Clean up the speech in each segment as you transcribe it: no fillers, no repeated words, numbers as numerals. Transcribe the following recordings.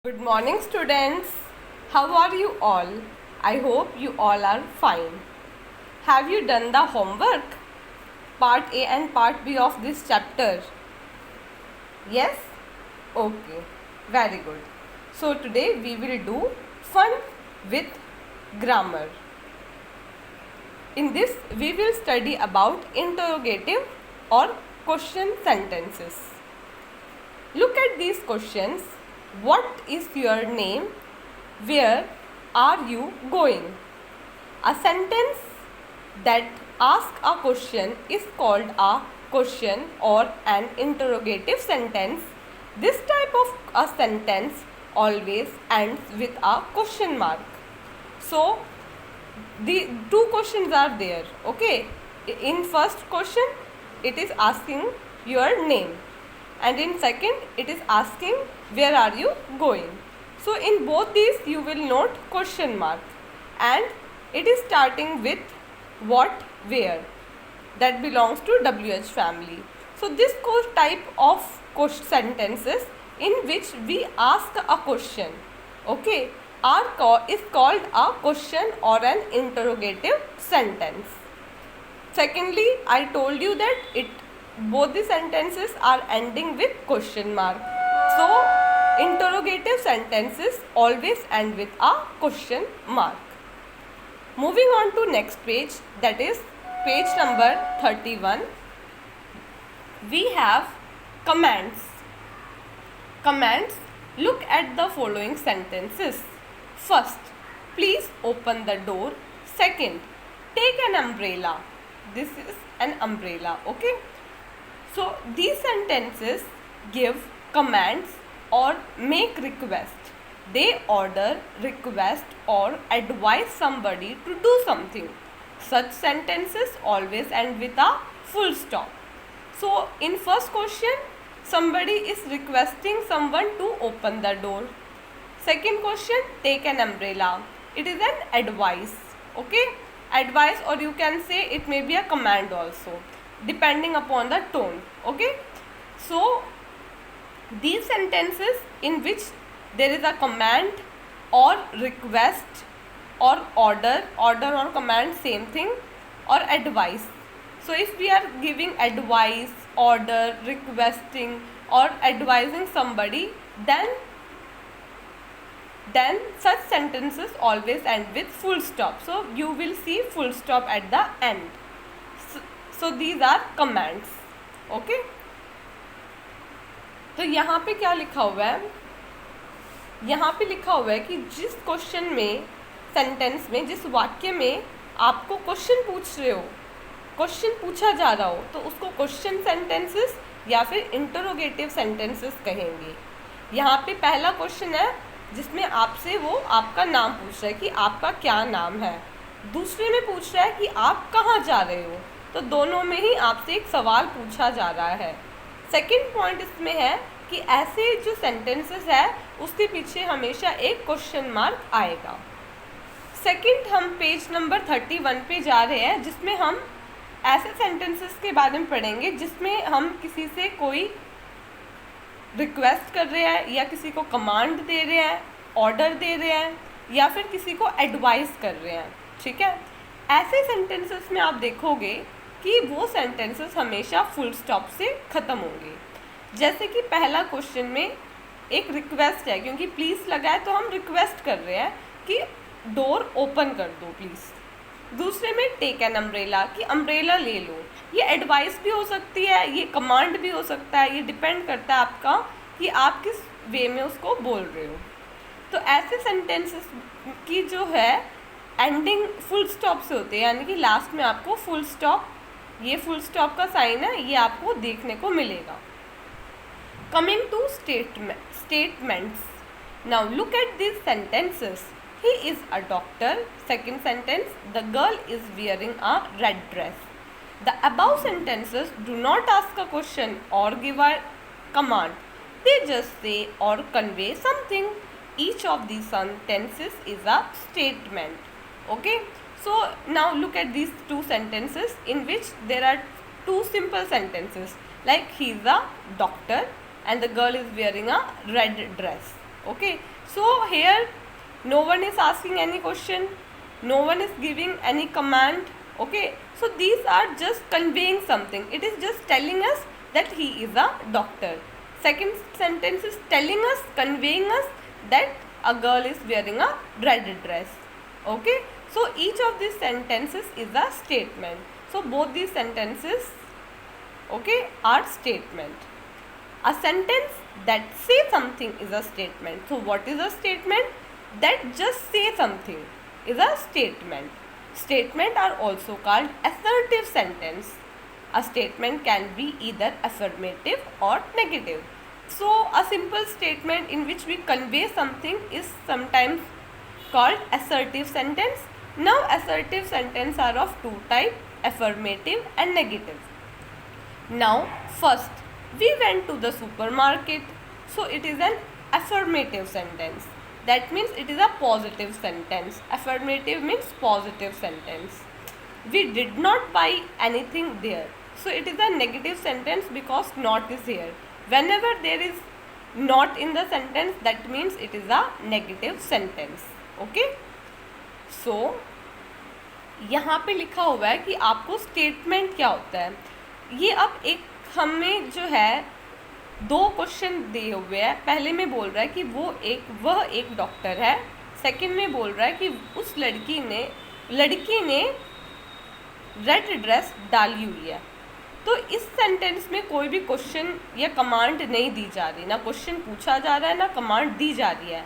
Good morning, students. How are you all? I hope you all are fine. Have you done the homework? Part A and Part B of this chapter? Yes? Okay. Very good. So, today we will do fun with grammar. In this, we will study about interrogative or question sentences. Look at these questions. What is your name? Where are you going? A sentence that asks a question is called a question or an interrogative sentence. This type of a sentence always ends with a question mark. So, the two questions are there. Okay. In first question, it is asking your name, and in second it is asking where are you going. So in both these you will note question mark, and it is starting with what, where, that belongs to WH family. So this type of sentences in which we ask a question, okay, is called a question or an interrogative sentence. Secondly, I told you that both the sentences are ending with question mark. So, interrogative sentences always end with a question mark. Moving on to next page, that is page number 31. We have commands. Commands. Look at the following sentences. First, please open the door. Second, take an umbrella. This is an umbrella, okay? So these sentences give commands or make request. They order, request or advise somebody to do something. Such sentences always end with a full stop. So in first question, somebody is requesting someone to open the door. Second question, take an umbrella. It is an advice, okay? Advice, or you can say it may be a command also, depending upon the tone, okay? So these sentences in which there is a command or request or order or command, same thing, or advice. So if we are giving advice, order, requesting or advising somebody, then such sentences always end with full stop. So you will see full stop at the end. So these are commands, okay? तो यहाँ पे क्या लिखा हुआ है? यहाँ पे लिखा हुआ है कि जिस क्वेश्चन में, सेंटेंस में, जिस वाक्य में आपको क्वेश्चन पूछ रहे हो, क्वेश्चन पूछा जा रहा हो, तो उसको क्वेश्चन सेंटेंसेस या फिर इंटरोगेटिव सेंटेंसेस कहेंगे. यहाँ पे पहला क्वेश्चन है जिसमें आपसे वो आपका नाम पूछ रहा है कि आपका क्या नाम है. दूसरे में पूछ रहा है कि आप कहाँ जा रहे हो. तो दोनों में ही आपसे एक सवाल पूछा जा रहा है. सेकंड पॉइंट इसमें है कि ऐसे जो सेंटेंसेस है उसके पीछे हमेशा एक क्वेश्चन मार्क आएगा. सेकंड, हम पेज नंबर 31 पे जा रहे हैं, जिसमें हम ऐसे सेंटेंसेस के बारे में पढ़ेंगे जिसमें हम किसी से कोई रिक्वेस्ट कर रहे हैं या किसी को कमांड दे रहे हैं, ऑर्डर दे रहे हैं या फिर किसी को एडवाइस कर रहे हैं. ठीक है, ऐसे सेंटेंसेस में आप देखोगे कि वो सेंटेंसेस हमेशा फुल स्टॉप से ख़त्म होंगे. जैसे कि पहला क्वेश्चन में एक रिक्वेस्ट है, क्योंकि प्लीज़ लगा है तो हम रिक्वेस्ट कर रहे हैं कि डोर ओपन कर दो प्लीज़. दूसरे में टेक एन अम्ब्रेला, कि अम्ब्रेला ले लो. ये एडवाइस भी हो सकती है, ये कमांड भी हो सकता है, ये डिपेंड करता है आपका कि आप किस वे में उसको बोल रहे हो. तो ऐसे सेंटेंसेस की जो है एंडिंग फुल स्टॉप से होते हैं, यानी कि लास्ट में आपको फुल स्टॉप, ये फुल स्टॉप का साइन है, ये आपको देखने को मिलेगा. Coming two statements. Now look at this sentences. He is a doctor. Second sentence, the girl is wearing a red dress. The above sentences do not ask a question or give a command. They just say or convey something. Each of these sentences is a statement. Okay. So now look at these two sentences in which there are two simple sentences, like he is a doctor and the girl is wearing a red dress. Okay, so here no one is asking any question, no one is giving any command. Okay, so these are just conveying something. It is just telling us that he is a doctor. Second sentence is telling us, conveying us that a girl is wearing a red dress. Okay, so each of these sentences is a statement. So both these sentences, okay, are statement. A sentence that say something is a statement. So what is a statement? That just say something is a statement. Statement are also called assertive sentence. A statement can be either affirmative or negative. So a simple statement in which we convey something is sometimes called assertive sentence. Now assertive sentence are of two types, affirmative and negative. Now first, we went to the supermarket. So it is an affirmative sentence. That means it is a positive sentence. Affirmative means positive sentence. We did not buy anything there. So it is a negative sentence because not is here. Whenever there is not in the sentence, that means it is a negative sentence. Okay? So यहाँ पे लिखा हुआ है कि आपको statement क्या होता है. ये अब एक हमें जो है दो क्वेश्चन दिए हुए हैं. पहले में बोल रहा है कि वह एक डॉक्टर है. सेकंड में बोल रहा है कि उस लड़की ने रेड ड्रेस डाली हुई है. तो इस सेंटेंस में कोई भी क्वेश्चन या कमांड नहीं दी जा रही, ना क्वेश्चन पूछा जा रहा है ना कमांड दी जा रही है.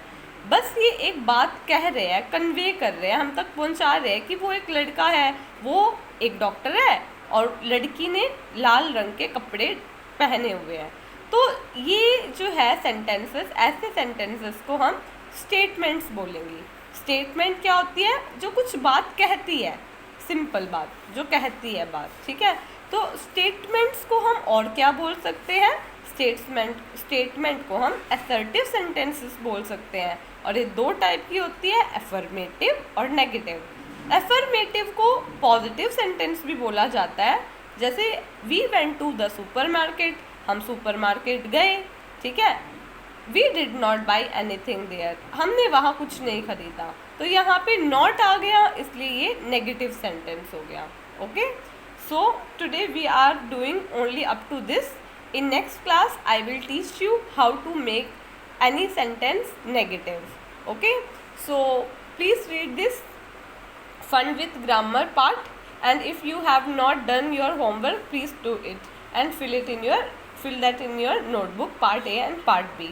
बस ये एक बात कह रहे हैं, कन्वे कर रहे हैं, हम तक पहुंचा रहे हैं कि वो एक लड़का है, वो एक डॉक्टर है और लड़की ने लाल रंग के कपड़े पहने हुए हैं. तो ये जो है सेंटेंसेस, ऐसे सेंटेंसेस को हम स्टेटमेंट्स बोलेंगे. स्टेटमेंट क्या होती है? जो कुछ बात कहती है, सिंपल बात जो कहती है बात. ठीक है, तो स्टेटमेंट्स को हम और क्या बोल सकते हैं? स्टेटमेंट को हम असर्टिव सेंटेंसेस बोल सकते हैं. और ये दो टाइप की होती है, अफर्मेटिव और नेगेटिव. अफर्मेटिव को पॉजिटिव सेंटेंस भी बोला जाता है. जैसे we went to the supermarket, हम सुपरमार्केट गए. ठीक है, we did not buy anything there, हमने वहाँ कुछ नहीं खरीदा. तो यहाँ पे नॉट आ गया, इसलिए ये नेगेटिव सेंटेंस हो गया. Okay, so today we are doing only up to this. In next class, I will teach you how to make any sentence negative. Okay, so please read this fun with grammar part, and if you have not done your homework, please do it and fill that in your notebook, part A and part B.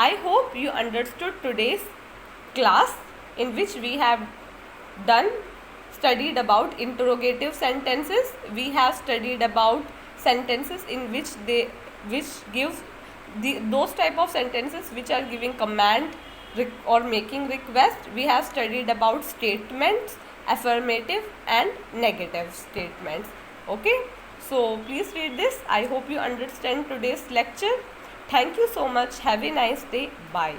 I hope you understood today's class, in which we have studied about interrogative sentences. We have studied about sentences in which give those type of sentences which are giving command or making request. We have studied about statements, affirmative and negative statements. Okay, so please read this. I hope you understand today's lecture. Thank you so much. Have a nice day. Bye.